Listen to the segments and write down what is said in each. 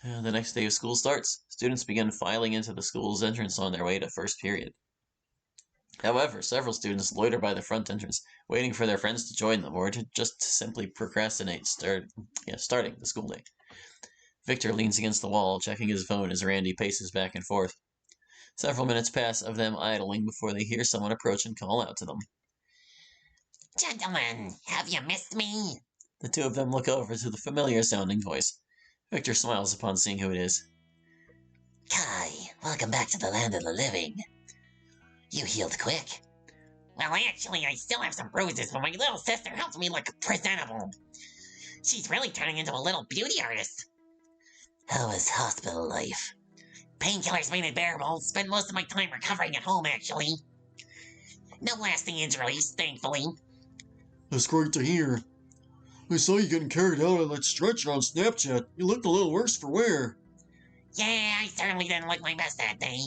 The next day of school starts. Students begin filing into the school's entrance on their way to first period. However, several students loiter by the front entrance, waiting for their friends to join them or to just simply procrastinate starting the school day. Victor leans against the wall, checking his phone as Randy paces back and forth. Several minutes pass of them idling before they hear someone approach and call out to them. Gentlemen, have you missed me? The two of them look over to the familiar-sounding voice. Victor smiles upon seeing who it is. Kai, welcome back to the land of the living. You healed quick. Well, actually, I still have some bruises, but my little sister helps me look presentable. She's really turning into a little beauty artist. How was hospital life? Painkillers made it bearable. Spent most of my time recovering at home, actually. No lasting injuries, thankfully. That's great to hear. I saw you getting carried out on that stretcher on Snapchat. You looked a little worse for wear. Yeah, I certainly didn't look my best that day.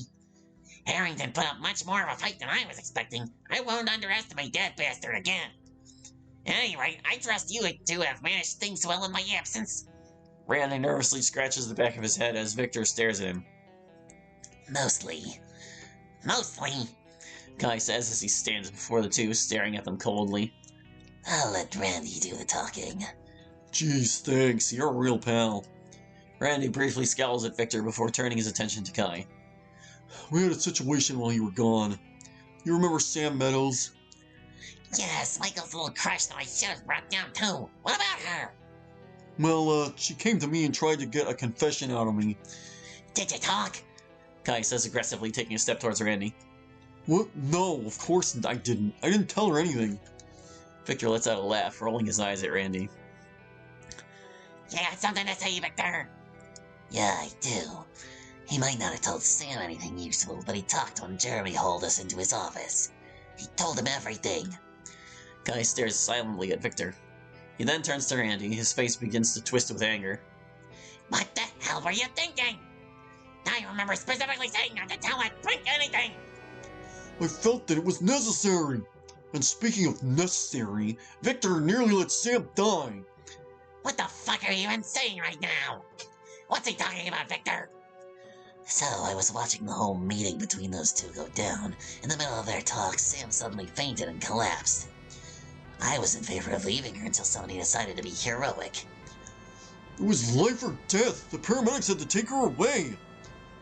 Harrington put up much more of a fight than I was expecting. I won't underestimate that bastard again. At any rate, I trust you to have managed things well in my absence. Randy nervously scratches the back of his head as Victor stares at him. Mostly, Kai says as he stands before the two, staring at them coldly. I'll let Randy do the talking. Geez, thanks. You're a real pal. Randy briefly scowls at Victor before turning his attention to Kai. We had a situation while you were gone. You remember Sam Meadows? Yes, Michael's little crush that I should have brought down too. What about her? Well, she came to me and tried to get a confession out of me. Did you talk? Kai says aggressively, taking a step towards Randy. What? No, of course I didn't. I didn't tell her anything. Victor lets out a laugh, rolling his eyes at Randy. You got something to say, Victor? Yeah, I do. He might not have told Sam anything useful, but he talked when Jeremy hauled us into his office. He told him everything. Kai stares silently at Victor. He then turns to Randy. His face begins to twist with anger. What the hell were you thinking? I remember specifically saying not to tell that prick anything! I felt that it was necessary. And speaking of necessary, Victor nearly let Sam die. What the fuck are you even saying right now? What's he talking about, Victor? So, I was watching the whole meeting between those two go down. In the middle of their talk, Sam suddenly fainted and collapsed. I was in favor of leaving her until somebody decided to be heroic. It was life or death. The paramedics had to take her away.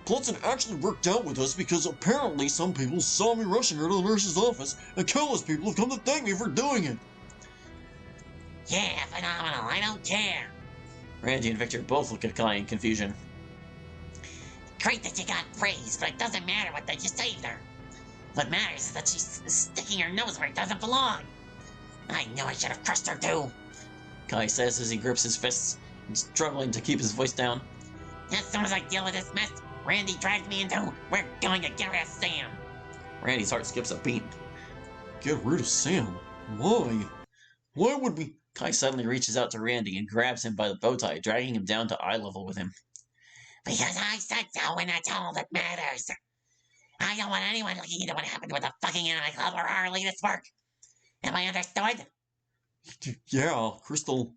Plus, it actually worked out with us because apparently some people saw me rushing her to the nurse's office, and countless people have come to thank me for doing it. Yeah, phenomenal. I don't care. Randy and Victor both look at Kai in confusion. Great that you got praise, but it doesn't matter what that you saved her. What matters is that she's sticking her nose where it doesn't belong. I knew I should have crushed her too. Kai says as he grips his fists, struggling to keep his voice down. As soon as I deal with this mess Randy dragged me into, we're going to get rid of Sam. Randy's heart skips a beat. Get rid of Sam? Why? Why would we? Kai suddenly reaches out to Randy and grabs him by the bow tie, dragging him down to eye level with him. Because I said so, and that's all that matters. I don't want anyone looking into what happened with the fucking anime club or our latest work. Am I understood? Yeah, Crystal.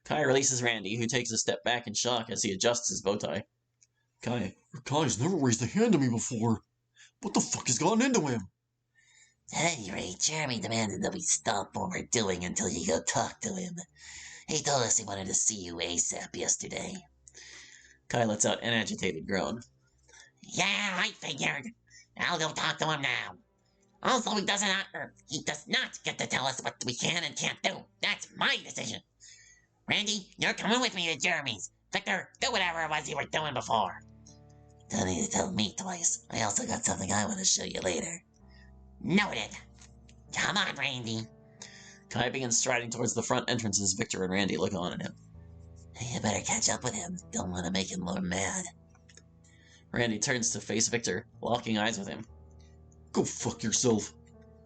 Kai releases Randy, who takes a step back in shock as he adjusts his bow tie. Kai's never raised a hand to me before. What the fuck has gotten into him? At any rate, Jeremy demanded that we stop what we're doing until you go talk to him. He told us he wanted to see you ASAP yesterday. Kai lets out an agitated groan. Yeah, I figured. I'll go talk to him now. Also, he does not get to tell us what we can and can't do. That's my decision. Randy, you're coming with me to Jeremy's. Victor, do whatever it was you were doing before. Don't need to tell me twice. I also got something I want to show you later. Noted. Come on, Randy. Kai begins striding towards the front entrance as Victor and Randy look on at him. You better catch up with him. Don't want to make him more mad. Randy turns to face Victor, locking eyes with him. Go fuck yourself.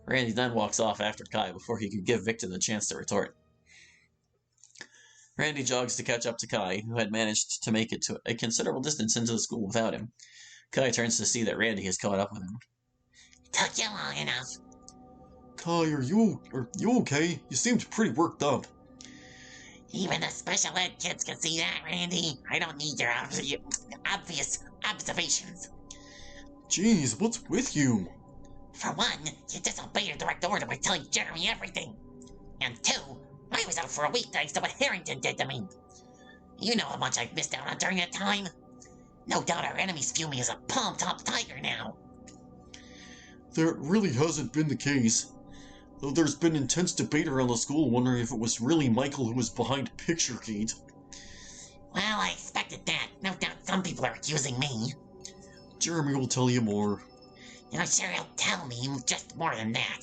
Randy then walks off after Kai before he could give Victor the chance to retort. Randy jogs to catch up to Kai, who had managed to make it to a considerable distance into the school without him. Kai turns to see that Randy has caught up with him. Took you long enough. Kai, are you okay? You seemed pretty worked up. Even the special ed kids can see that, Randy. I don't need your obvious observations. Jeez, what's with you? For one, you disobeyed your direct order by telling Jeremy everything. And two, I was out for a week thanks to what Harrington did to me. You know how much I've missed out on during that time. No doubt our enemies view me as a palm-top tiger now. That really hasn't been the case. Though there's been intense debate around the school wondering if it was really Michael who was behind Picturegate. Well, I expected that. No doubt some people are accusing me. Jeremy will tell you more. And I'm sure he'll tell me just more than that.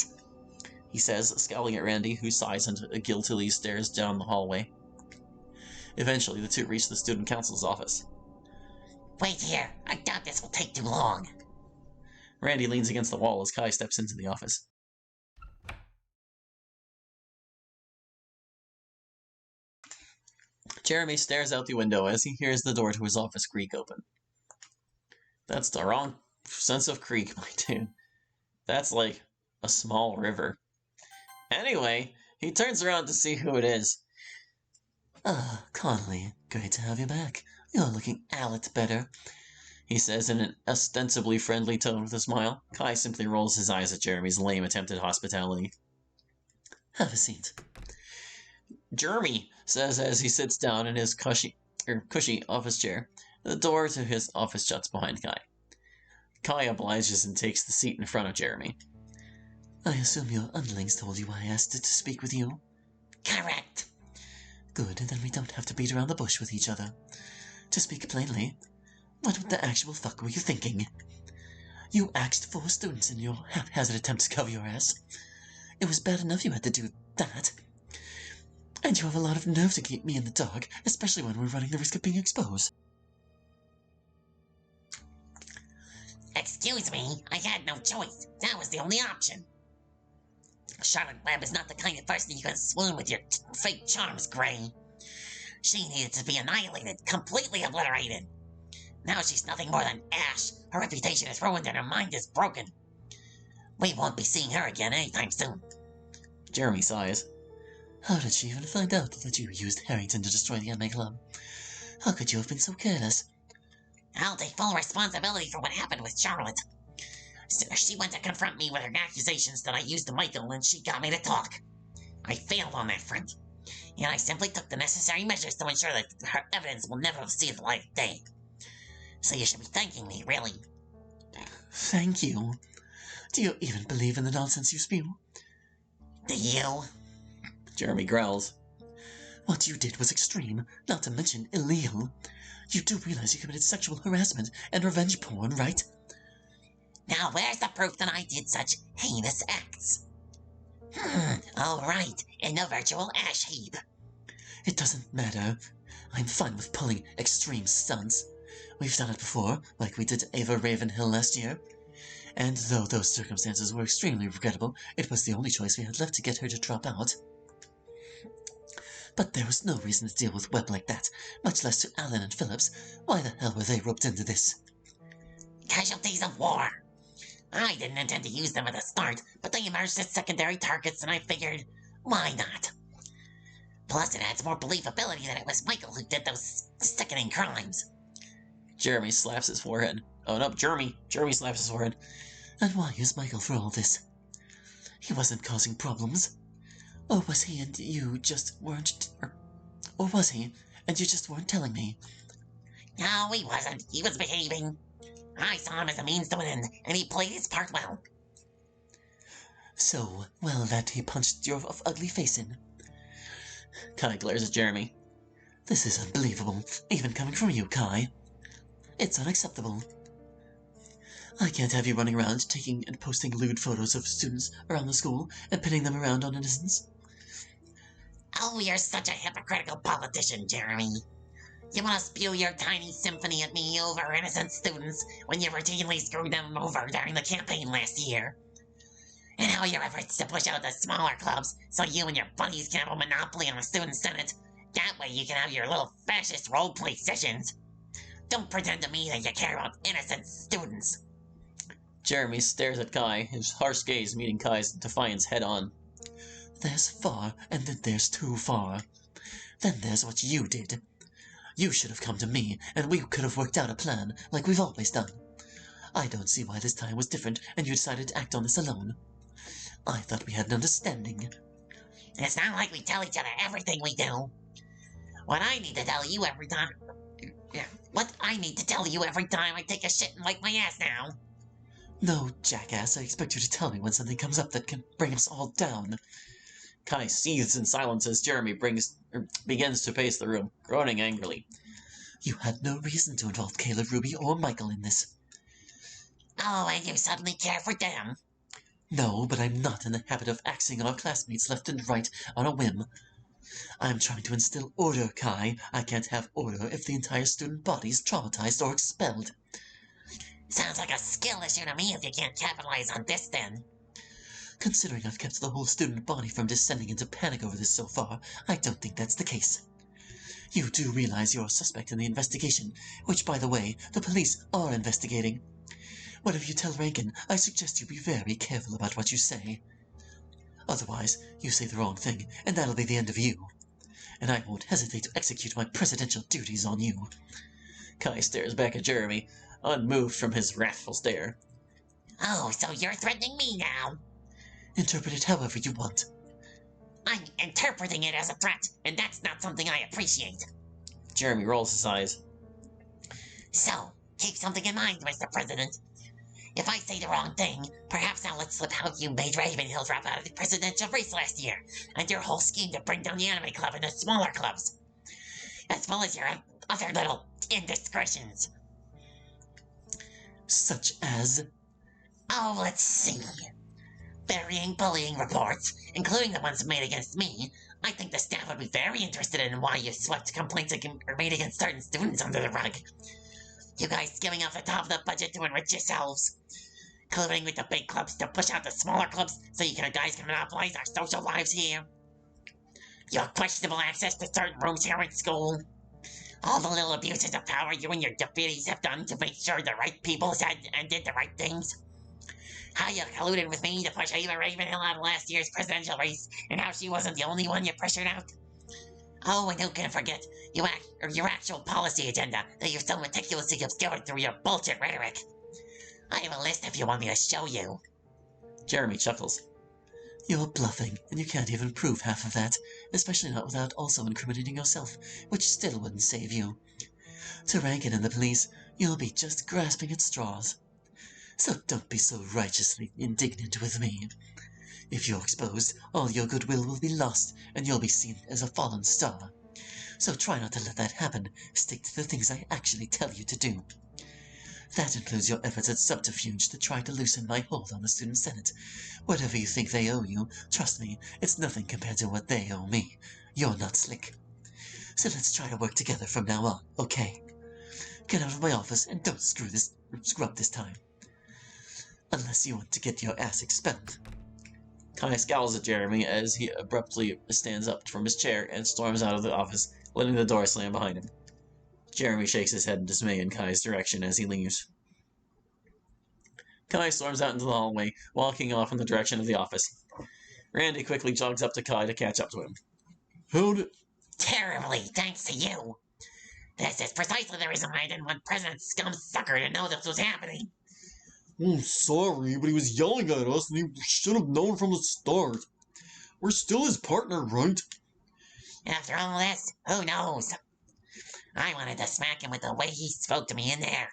He says, scowling at Randy, who sighs and guiltily stares down the hallway. Eventually, the two reach the student council's office. Wait here. I doubt this will take too long. Randy leans against the wall as Kai steps into the office. Jeremy stares out the window as he hears the door to his office creak open. That's the wrong sense of creak, my dude. That's like a small river. Anyway, he turns around to see who it is. Connolly, great to have you back. You're looking a lot better, He says in an ostensibly friendly tone with a smile. Kai simply rolls his eyes at Jeremy's lame attempt at hospitality. Have a seat. Jeremy says as he sits down in his cushy office chair. The door to his office shuts behind Kai. Kai obliges and takes the seat in front of Jeremy. I assume your underlings told you I asked to speak with you? Correct. Good, then we don't have to beat around the bush with each other. To speak plainly, what the actual fuck were you thinking? You axed 4 students in your haphazard attempt to cover your ass. It was bad enough you had to do that. And you have a lot of nerve to keep me in the dark, especially when we're running the risk of being exposed. Excuse me, I had no choice. That was the only option. Charlotte Webb is not the kind of person you can swoon with your fake charms, Gray. She needed to be annihilated, completely obliterated. Now she's nothing more than ash. Her reputation is ruined and her mind is broken. We won't be seeing her again anytime soon. Jeremy sighs. How did she even find out that you used Harrington to destroy the MA Club? How could you have been so careless? I'll take full responsibility for what happened with Charlotte. She went to confront me with her accusations that I used Michael and she got me to talk. I failed on that front, and I simply took the necessary measures to ensure that her evidence will never see the light of day. So you should be thanking me, really. Thank you. Do you even believe in the nonsense you spew? Do you? Jeremy growls. What you did was extreme, not to mention illegal. You do realize you committed sexual harassment and revenge porn, right? Now where's the proof that I did such heinous acts? All right, in the virtual ash heap. It doesn't matter. I'm fine with pulling extreme stunts. We've done it before, like we did Ava Ravenhill last year. And though those circumstances were extremely regrettable, it was the only choice we had left to get her to drop out. But there was no reason to deal with Webb like that, much less to Allen and Phillips. Why the hell were they roped into this? Casualties of war. I didn't intend to use them at the start, but they emerged as secondary targets and I figured, why not? Plus it adds more believability that it was Michael who did those sickening crimes. Jeremy slaps his forehead. Oh no, Jeremy slaps his forehead. And why use Michael for all this? He wasn't causing problems. Or was he and you just weren't... Or was he, and you just weren't telling me? No, he wasn't. He was behaving. I saw him as a means to an end, and he played his part well. So well that he punched your ugly face in. Kai glares at Jeremy. This is unbelievable, even coming from you, Kai. It's unacceptable. I can't have you running around taking and posting lewd photos of students around the school and pinning them around on innocents. Oh, you're such a hypocritical politician, Jeremy. You want to spew your tiny symphony at me over innocent students when you routinely screwed them over during the campaign last year. And all your efforts to push out the smaller clubs so you and your buddies can have a monopoly on the student senate. That way you can have your little fascist roleplay sessions. Don't pretend to me that you care about innocent students. Jeremy stares at Kai, his harsh gaze meeting Kai's defiance head on. There's far, and then there's too far. Then there's what you did. You should have come to me, and we could have worked out a plan, like we've always done. I don't see why this time was different, and you decided to act on this alone. I thought we had an understanding. It's not like we tell each other everything we do. What I need to tell you every time I take a shit and wipe my ass now. No, jackass, I expect you to tell me when something comes up that can bring us all down. Kai seethes in silence as Jeremy begins to pace the room, groaning angrily. You had no reason to involve Kayla, Ruby, or Michael in this. Oh, and you suddenly care for them? No, but I'm not in the habit of axing our classmates left and right on a whim. I'm trying to instill order, Kai. I can't have order if the entire student body is traumatized or expelled. Sounds like a skill issue to me if you can't capitalize on this, then. Considering I've kept the whole student body from descending into panic over this so far, I don't think that's the case. You do realize you're a suspect in the investigation, which, by the way, the police are investigating. Whatever you tell Rankin, I suggest you be very careful about what you say. Otherwise, you say the wrong thing, and that'll be the end of you. And I won't hesitate to execute my presidential duties on you. Kai stares back at Jeremy, unmoved from his wrathful stare. Oh, so you're threatening me now? Interpret it however you want. I'm interpreting it as a threat, and that's not something I appreciate. Jeremy rolls his eyes. So, keep something in mind, Mr. President. If I say the wrong thing, perhaps I'll let slip how you made Ravenhill drop out of the presidential race last year, and your whole scheme to bring down the anime club and the smaller clubs, as well as your other little indiscretions. Such as? Oh, let's see. Burying bullying reports, including the ones made against me. I think the staff would be very interested in why you swept complaints made against certain students under the rug. You guys skimming off the top of the budget to enrich yourselves. Colluding with the big clubs to push out the smaller clubs so you guys can monopolize our social lives here. Your questionable access to certain rooms here in school. All the little abuses of power you and your deputies have done to make sure the right people said and did the right things. How you colluded with me to push Ava Ravenhill out of last year's presidential race, and how she wasn't the only one you pressured out. Oh, and who can forget your actual policy agenda that you've so meticulously obscured through your bullshit rhetoric. I have a list if you want me to show you. Jeremy chuckles. You're bluffing, and you can't even prove half of that, especially not without also incriminating yourself, which still wouldn't save you. To Rankin and the police, you'll be just grasping at straws. So don't be so righteously indignant with me. If you're exposed, all your goodwill will be lost, and you'll be seen as a fallen star. So try not to let that happen. Stick to the things I actually tell you to do. That includes your efforts at subterfuge to try to loosen my hold on the Student Senate. Whatever you think they owe you, trust me, it's nothing compared to what they owe me. You're not slick. So let's try to work together from now on, okay? Get out of my office and don't screw up this time. Unless you want to get your ass expelled. Kai scowls at Jeremy as he abruptly stands up from his chair and storms out of the office, letting the door slam behind him. Jeremy shakes his head in dismay in Kai's direction as he leaves. Kai storms out into the hallway, walking off in the direction of the office. Randy quickly jogs up to Kai to catch up to him. Terribly, thanks to you. This is precisely the reason why I didn't want President Scumsucker to know this was happening. Oh, sorry, but he was yelling at us and he should have known from the start. We're still his partner, right? After all this, who knows? I wanted to smack him with the way he spoke to me in there.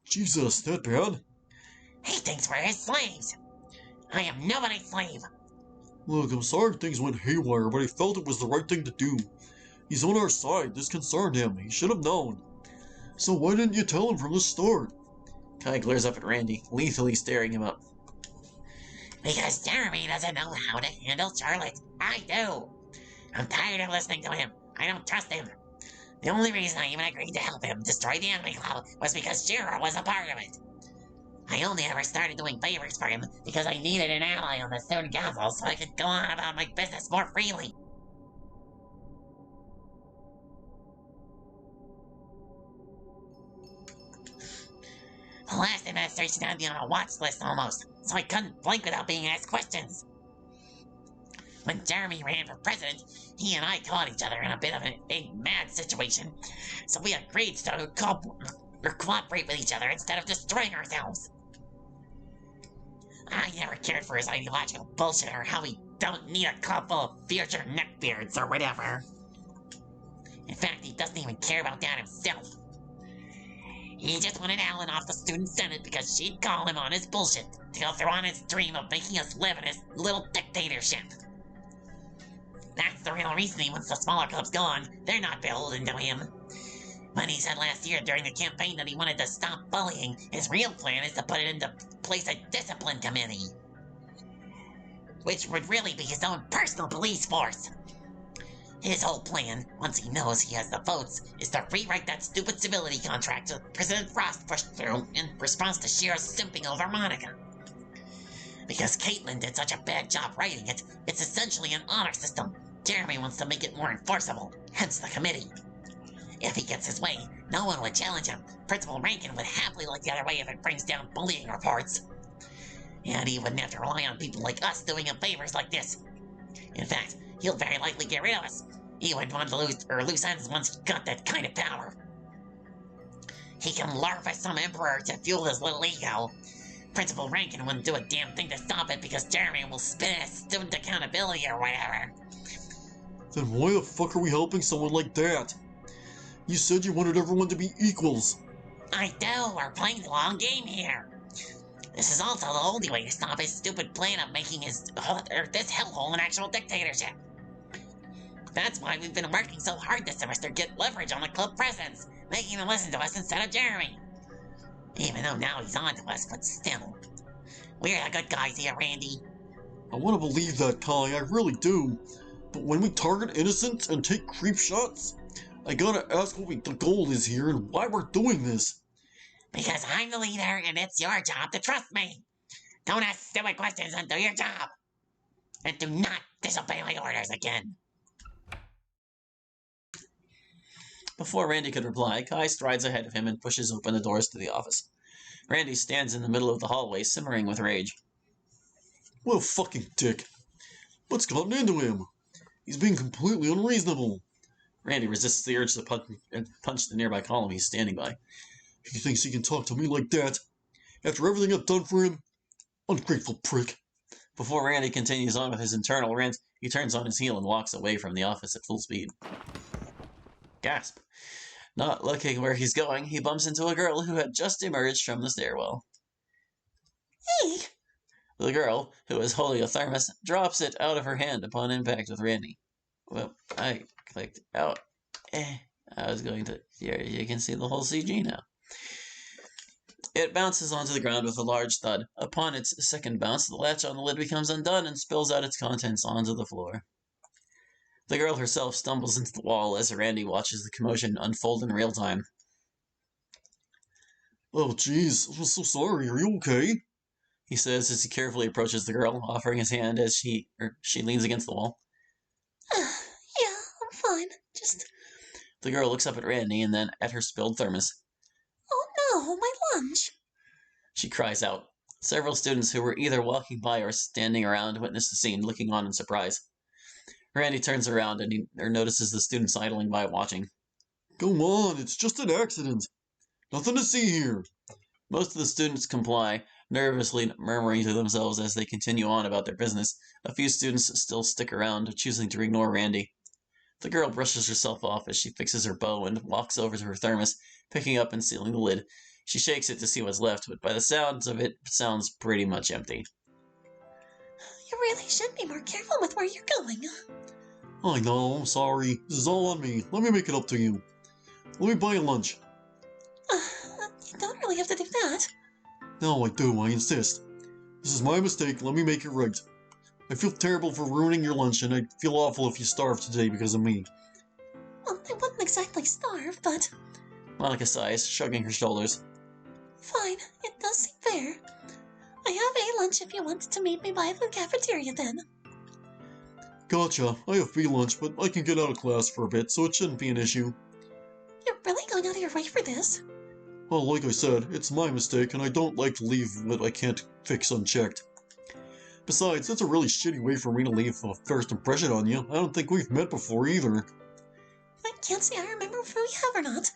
Jesus, that bad? He thinks we're his slaves. I am nobody's slave. Look, I'm sorry things went haywire, but I felt it was the right thing to do. He's on our side. This concerned him. He should have known. So why didn't you tell him from the start? Kai glares up at Randy, lethally staring him up. Because Jeremy doesn't know how to handle Charlotte. I do. I'm tired of listening to him. I don't trust him. The only reason I even agreed to help him destroy the anime club was because Shira was a part of it. I only ever started doing favors for him because I needed an ally on the student council so I could go on about my business more freely. The last administration had me on a watch list almost, so I couldn't blink without being asked questions. When Jeremy ran for president, he and I caught each other in a bit of a mad situation, so we agreed to cooperate with each other instead of destroying ourselves. I never cared for his ideological bullshit or how we don't need a club full of future neckbeards or whatever. In fact, he doesn't even care about that himself. He just wanted Alan off the student senate because she'd call him on his bullshit to go through on his dream of making us live in his little dictatorship. That's the real reason he wants the smaller clubs gone. They're not beholden to him. When he said last year during the campaign that he wanted to stop bullying, his real plan is to put it into place a discipline committee, which would really be his own personal police force. His whole plan, once he knows he has the votes, is to rewrite that stupid civility contract that President Frost pushed through in response to Shira's simping over Monica. Because Caitlin did such a bad job writing it, it's essentially an honor system. Jeremy wants to make it more enforceable, hence the committee. If he gets his way, no one would challenge him. Principal Rankin would happily look the other way if it brings down bullying reports. And he wouldn't have to rely on people like us doing him favors like this. In fact, he'll very likely get rid of us. He wouldn't want to lose ends once he got that kind of power. He can larp as some emperor to fuel his little ego. Principal Rankin wouldn't do a damn thing to stop it because Jeremy will spin as student accountability or whatever. Then why the fuck are we helping someone like that? You said you wanted everyone to be equals. I do, we're playing the long game here. This is also the only way to stop his stupid plan of making this hellhole an actual dictatorship. That's why we've been working so hard this semester to get leverage on the club presidents, making them listen to us instead of Jeremy. Even though now he's on to us, but still. We're the good guys here, Randy. I want to believe that, Kai, I really do. But when we target innocents and take creep shots, I gotta ask what the goal is here and why we're doing this. Because I'm the leader and it's your job to trust me. Don't ask stupid questions and do your job. And do not disobey my orders again. Before Randy could reply, Kai strides ahead of him and pushes open the doors to the office. Randy stands in the middle of the hallway, simmering with rage. What a fucking dick. What's gotten into him? He's being completely unreasonable. Randy resists the urge to punch the nearby column he's standing by. He thinks he can talk to me like that? After everything I've done for him? Ungrateful prick. Before Randy continues on with his internal rant, he turns on his heel and walks away from the office at full speed. Gasp. Not looking where he's going, he bumps into a girl who had just emerged from the stairwell. Hey! The girl, who is holding a thermos, drops it out of her hand upon impact with Randy. Well, I clicked out. I was going to... Here, you can see the whole CG now. It bounces onto the ground with a large thud. Upon its second bounce, the latch on the lid becomes undone and spills out its contents onto the floor. The girl herself stumbles into the wall as Randy watches the commotion unfold in real time. Oh, jeez, I'm so sorry. Are you okay? He says as he carefully approaches the girl, offering his hand as she leans against the wall. Yeah, I'm fine. Just... The girl looks up at Randy and then at her spilled thermos. Oh no, my lunch! She cries out. Several students who were either walking by or standing around witness the scene, looking on in surprise. Randy turns around and he notices the students idling by watching. Go on, it's just an accident. Nothing to see here. Most of the students comply, nervously murmuring to themselves as they continue on about their business. A few students still stick around, choosing to ignore Randy. The girl brushes herself off as she fixes her bow and walks over to her thermos, picking up and sealing the lid. She shakes it to see what's left, but by the sounds of it, sounds pretty much empty. You really should be more careful with where you're going. I know, I'm sorry. This is all on me. Let me make it up to you. Let me buy you lunch. You don't really have to do that. No, I do. I insist. This is my mistake. Let me make it right. I feel terrible for ruining your lunch, and I'd feel awful if you starved today because of me. Well, I wouldn't exactly starve, but... Monica sighs, shrugging her shoulders. Fine, it does seem fair. I have a lunch if you want to meet me by the cafeteria then. Gotcha. I have free lunch, but I can get out of class for a bit, so it shouldn't be an issue. You're really going out of your way for this? Well, like I said, it's my mistake, and I don't like to leave what I can't fix unchecked. Besides, that's a really shitty way for me to leave a first impression on you. I don't think we've met before either. I can't say I remember if we have or not.